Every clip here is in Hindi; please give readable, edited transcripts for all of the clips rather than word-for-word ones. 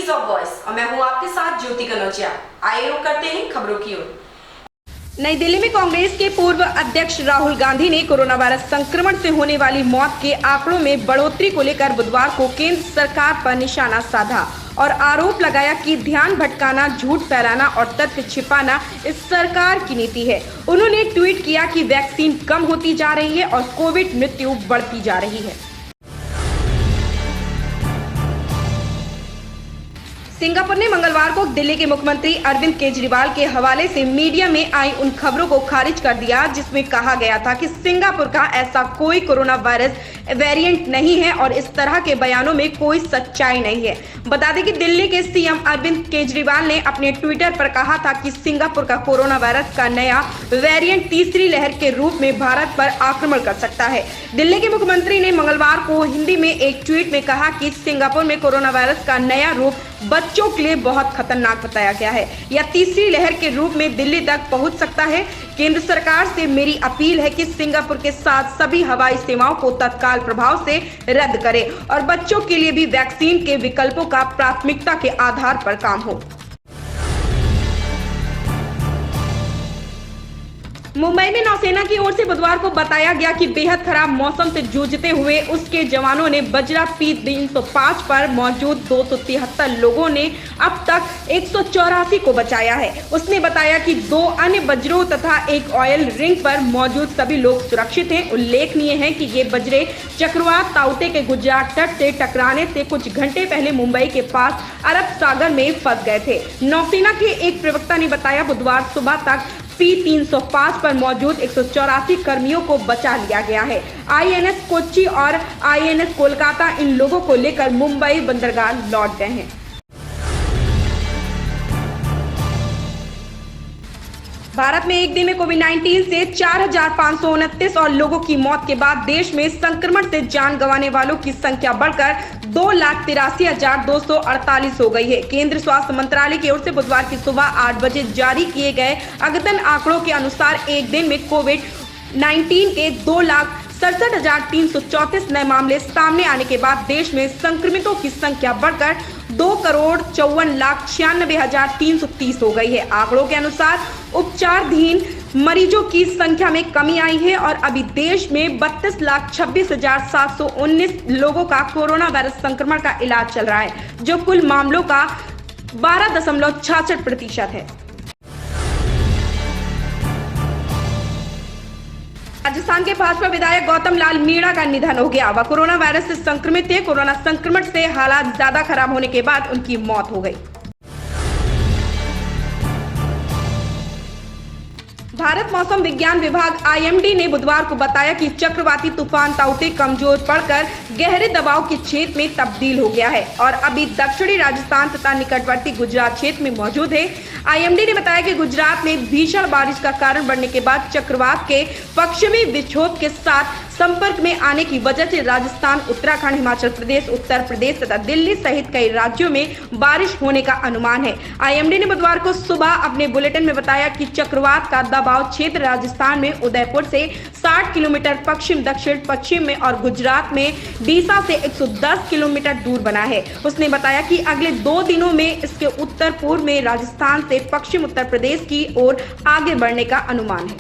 ईज ऑफ वॉइस और मैं हूं आपके साथ ज्योति कनौजिया। आइए रुक करते हैं खबरों की ओर। नई दिल्ली में कांग्रेस के पूर्व अध्यक्ष राहुल गांधी ने कोरोना वायरस संक्रमण से होने वाली मौत के आंकड़ों में बढ़ोतरी को लेकर बुधवार को केंद्र सरकार पर निशाना साधा और आरोप लगाया कि ध्यान भटकाना, झूठ फैलाना और तथ्य छिपाना इस सरकार की नीति है। उन्होंने ट्वीट किया कि वैक्सीन कम होती जा रही है और कोविड मृत्यु बढ़ती जा रही है। सिंगापुर ने मंगलवार को दिल्ली के मुख्यमंत्री अरविंद केजरीवाल के हवाले से मीडिया में आई उन खबरों को खारिज कर दिया जिसमें कहा गया था कि सिंगापुर का ऐसा कोई कोरोना वायरस वेरिएंट नहीं है और इस तरह के बयानों में कोई सच्चाई नहीं है। बता दें कि दिल्ली के सीएम अरविंद केजरीवाल ने अपने ट्विटर पर कहा था कि सिंगापुर का कोरोना वायरस का नया वेरिएंट तीसरी लहर के रूप में भारत पर आक्रमण कर सकता है। दिल्ली के मुख्यमंत्री ने मंगलवार को हिंदी में एक ट्वीट में कहा कि सिंगापुर में कोरोना वायरस का नया रूप बच्चों के लिए बहुत खतरनाक बताया गया है। यह तीसरी लहर के रूप में दिल्ली तक पहुंच सकता है। केंद्र सरकार से मेरी अपील है कि सिंगापुर के साथ सभी हवाई सेवाओं को तत्काल प्रभाव से रद्द करें और बच्चों के लिए भी वैक्सीन के विकल्पों का प्राथमिकता के आधार पर काम हो। मुंबई में नौसेना की ओर से बुधवार को बताया गया कि बेहद खराब मौसम से जूझते हुए उसके जवानों ने बजरा P305 पर मौजूद 273 लोगों ने अब तक 184 को बचाया है। उसने बताया कि 2 अन्य बजरों तथा एक ऑयल रिंग पर मौजूद सभी लोग सुरक्षित हैं। उल्लेखनीय है कि ये बजरे चक्रवात ताउते के गुजरात तट से टकराने से कुछ घंटे पहले मुंबई के पास अरब सागर में फंस गए थे। नौसेना के एक प्रवक्ता ने बताया बुधवार सुबह तक P305 पर मौजूद 184 कर्मियों को बचा लिया गया है। INS कोच्चि और INS कोलकाता इन लोगों को लेकर मुंबई बंदरगाह लौट गए हैं। भारत में एक दिन में कोविड-19 से 4,529 और लोगों की मौत के बाद देश में संक्रमण से जान गंवाने वालों की संख्या बढ़कर 2,83,248 हो गई है। केंद्रीय स्वास्थ्य मंत्रालय की ओर से बुधवार की सुबह 8 बजे जारी किए गए अद्यतन आंकड़ों के अनुसार एक दिन में कोविड-19 के 2,67,334 नए मामले सामने आने के बाद देश में संक्रमितों की संख्या बढ़कर 2,54,96,330 हो गई है। आंकड़ों के अनुसार उपचाराधीन मरीजों की संख्या में कमी आई है और अभी देश में 32,26,719 लोगों का कोरोना वायरस संक्रमण का इलाज चल रहा है, जो कुल मामलों का 12.66% है। राजस्थान के भाजपा विधायक गौतम लाल मीणा का निधन हो गया। वह कोरोना वायरस से संक्रमित थे। कोरोना संक्रमण से हालात ज्यादा खराब होने के बाद उनकी मौत हो गई। भारत मौसम विज्ञान विभाग IMD ने बुधवार को बताया कि चक्रवाती तूफान ताउते कमजोर पड़कर गहरे दबाव के क्षेत्र में तब्दील हो गया है और अभी दक्षिणी राजस्थान तथा निकटवर्ती गुजरात क्षेत्र में मौजूद है। IMD ने बताया कि गुजरात में भीषण बारिश का कारण बनने के बाद चक्रवात के पश्चिमी विक्षोभ के साथ संपर्क में आने की वजह से राजस्थान, उत्तराखंड, हिमाचल प्रदेश, उत्तर प्रदेश तथा दिल्ली सहित कई राज्यों में बारिश होने का अनुमान है। IMD ने बुधवार को सुबह अपने बुलेटिन में बताया कि चक्रवात का दबाव क्षेत्र राजस्थान में उदयपुर से 60 किलोमीटर पश्चिम दक्षिण पश्चिम में और गुजरात में डीसा से 110 किलोमीटर दूर बना है। उसने बताया कि अगले 2 दिनों में इसके उत्तर पूर्व में राजस्थान से पश्चिम उत्तर प्रदेश की ओर आगे बढ़ने का अनुमान है।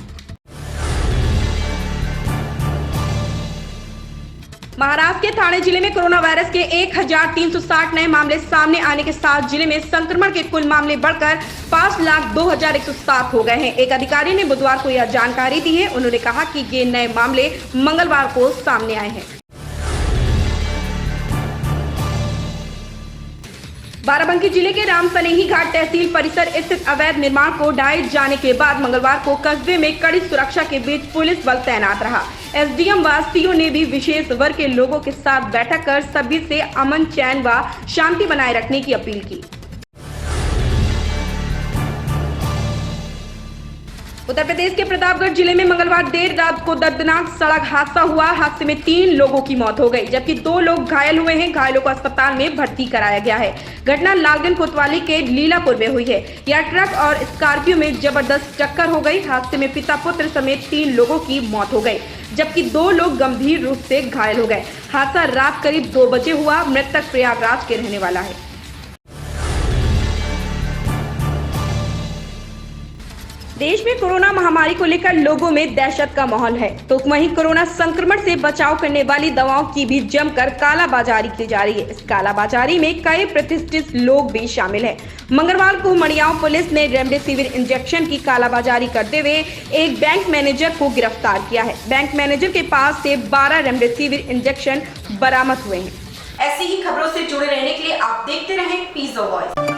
महाराष्ट्र के ठाणे जिले में कोरोना वायरस के 1,360 नए मामले सामने आने के साथ जिले में संक्रमण के कुल मामले बढ़कर 5,02,107 हो गए हैं। एक अधिकारी ने बुधवार को यह जानकारी दी है। उन्होंने कहा कि ये नए मामले मंगलवार को सामने आए हैं। बाराबंकी जिले के रामसनेही घाट तहसील परिसर स्थित अवैध निर्माण को ढाए जाने के बाद मंगलवार को कस्बे में कड़ी सुरक्षा के बीच पुलिस बल तैनात रहा। SDM वासियों ने भी विशेष वर्ग के लोगों के साथ बैठक कर सभी से अमन, चैन व शांति बनाए रखने की अपील की। उत्तर प्रदेश के प्रतापगढ़ जिले में मंगलवार देर रात को दर्दनाक सड़क हादसा हुआ। हादसे में 3 लोगों की मौत हो गई जबकि 2 लोग घायल हुए हैं। घायलों को अस्पताल में भर्ती कराया गया है। घटना लालगंज कोतवाली के लीलापुर में हुई है। यह ट्रक और स्कॉर्पियो में जबरदस्त टक्कर हो गई। हादसे में पिता पुत्र समेत 3 लोगों की मौत हो गई जबकि 2 लोग गंभीर रूप से घायल हो गए। हादसा रात करीब 2 बजे हुआ। मृतक प्रयागराज के रहने वाला है। देश में कोरोना महामारी को लेकर लोगों में दहशत का माहौल है, तो वहीं कोरोना संक्रमण से बचाव करने वाली दवाओं की भी जमकर कालाबाजारी की जा रही है। इस कालाबाजारी में कई प्रतिष्ठित लोग भी शामिल हैं। मंगलवार को मड़ियाव पुलिस ने रेमडेसिविर इंजेक्शन की कालाबाजारी करते हुए एक बैंक मैनेजर को गिरफ्तार किया है। बैंक मैनेजर के पास से 12 रेमडेसिविर इंजेक्शन बरामद हुए हैं। ऐसी ही खबरों से जुड़े रहने के लिए आप देखते रहें पीस द वॉइस।